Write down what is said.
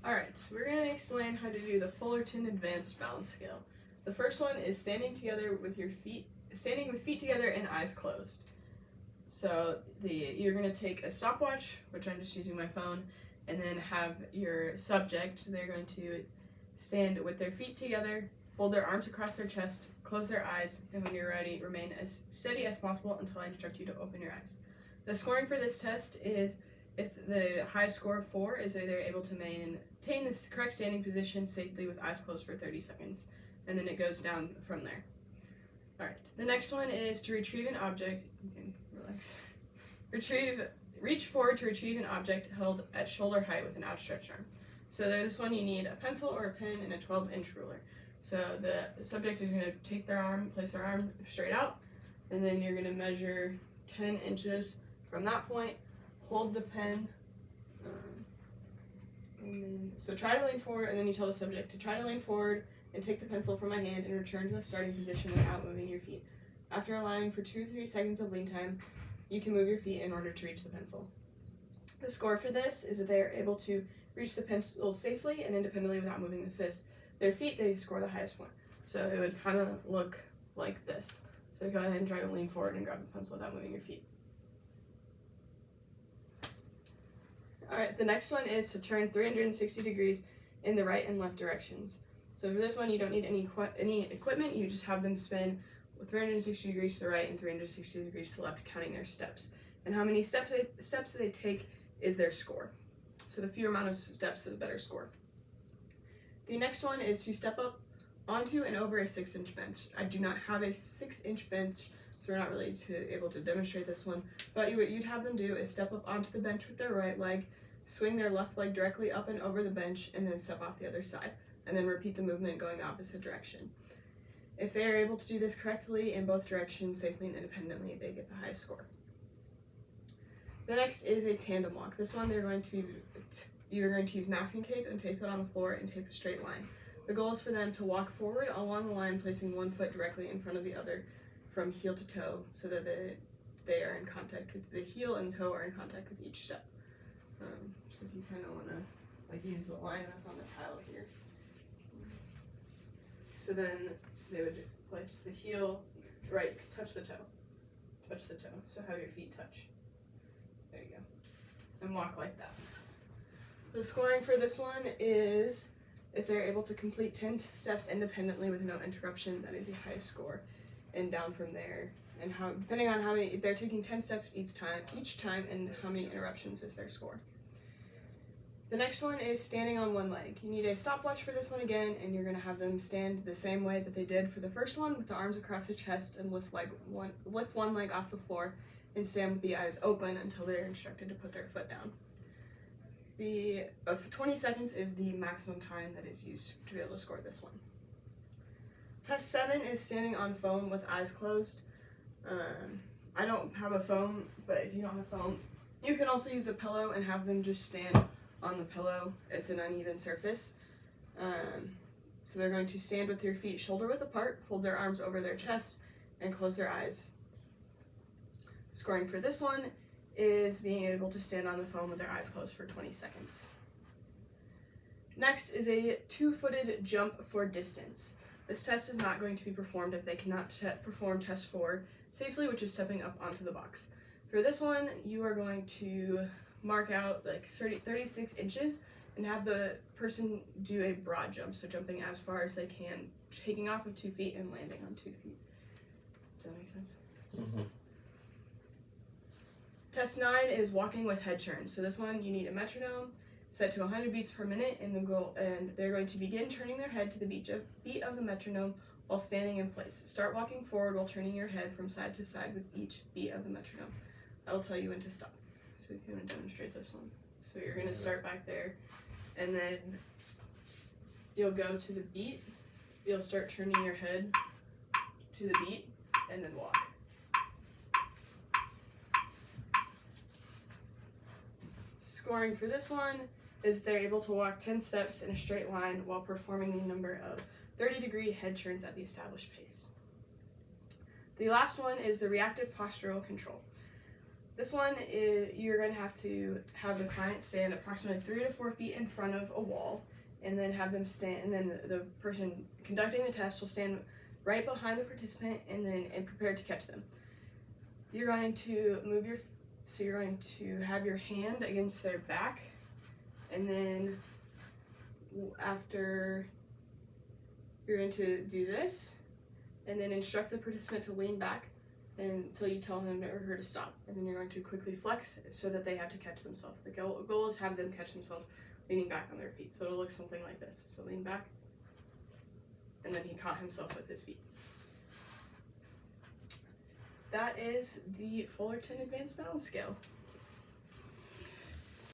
Alright, so we're going to explain how to do the Fullerton Advanced Balance Scale. The first one is standing with feet together and eyes closed. So you're going to take a stopwatch, which I'm just using my phone, and then have your subject, they're going to stand with their feet together, fold their arms across their chest, close their eyes, and when you're ready, remain as steady as possible until I instruct you to open your eyes. The scoring for this test is if the high score of 4 is they're able to maintain this correct standing position safely with eyes closed for 30 seconds, and then it goes down from there. Alright, the next one is to retrieve an object. You can relax. Reach forward to retrieve an object held at shoulder height with an outstretched arm. So this one you need a pencil or a pen and a 12-inch ruler. So the subject is going to take their arm, place their arm straight out, and then you're going to measure 10 inches from that point. Hold the pen, and then so try to lean forward, and then you tell the subject to try to lean forward and take the pencil from my hand and return to the starting position without moving your feet. After allowing for 2 to 3 seconds of lean time, you can move your feet in order to reach the pencil. The score for this is if they are able to reach the pencil safely and independently without moving their feet, they score the highest point. So it would kind of look like this. So go ahead and try to lean forward and grab the pencil without moving your feet. Alright, the next one is to turn 360 degrees in the right and left directions. So for this one, you don't need any equipment, you just have them spin 360 degrees to the right and 360 degrees to the left, counting their steps. And how many steps they take is their score. So the fewer amount of steps, the better score. The next one is to step up onto and over a 6-inch bench. I do not have a 6-inch bench, so we're not really able to demonstrate this one, but what you'd have them do is step up onto the bench with their right leg, swing their left leg directly up and over the bench, and then step off the other side, and then repeat the movement going the opposite direction. If they are able to do this correctly in both directions, safely and independently, they get the highest score. The next is a tandem walk. This one you're going to use masking tape and tape it on the floor and tape a straight line. The goal is for them to walk forward along the line, placing one foot directly in front of the other from heel to toe, so that they are in contact with the heel and toe are in contact with each step. So if you kind of want to use the line that's on the tile here. So then they would place the heel, right, touch the toe. So have your feet touch. There you go. And walk like that. The scoring for this one is if they're able to complete 10 steps independently with no interruption, that is the highest score. And down from there, and depending on how many, if they're taking 10 steps each time, and how many interruptions is their score. The next one is standing on one leg. You need a stopwatch for this one again, and you're going to have them stand the same way that they did for the first one, with the arms across the chest, and lift one leg off the floor, and stand with the eyes open until they're instructed to put their foot down. 20 seconds is the maximum time that is used to be able to score this one. Test 7 is standing on foam with eyes closed. I don't have a foam, but if you don't have foam, you can also use a pillow and have them just stand on the pillow. It's an uneven surface. So they're going to stand with their feet shoulder width apart, fold their arms over their chest, and close their eyes. Scoring for this one is being able to stand on the foam with their eyes closed for 20 seconds. Next is a 2-footed jump for distance. This test is not going to be performed if they cannot perform test 4 safely, which is stepping up onto the box. For this one, you are going to mark out like 36 inches and have the person do a broad jump, so jumping as far as they can, taking off with 2 feet and landing on 2 feet. Does that make sense? Mm-hmm. Test 9 is walking with head turns. So this one, you need a metronome set to 100 beats per minute, and they're going to begin turning their head to the beat of the metronome while standing in place. Start walking forward while turning your head from side to side with each beat of the metronome. I will tell you when to stop. So if you want to demonstrate this one. So you're going to start back there, and then you'll go to the beat. You'll start turning your head to the beat, and then walk. Scoring for this one is they're able to walk 10 steps in a straight line while performing the number of 30-degree head turns at the established pace. The last one is the reactive postural control. This one is you're going to have the client stand approximately 3 to 4 feet in front of a wall, and then have them stand, and then the person conducting the test will stand right behind the participant and prepared to catch them. You're going to you're going to have your hand against their back, and then after you're going to do this, and then instruct the participant to lean back until you tell him or her to stop, and then you're going to quickly flex so that they have to catch themselves. The goal is have them catch themselves leaning back on their feet. So it'll look something like this. So lean back, and then he caught himself with his feet. That is the Fullerton Advanced Balance Scale.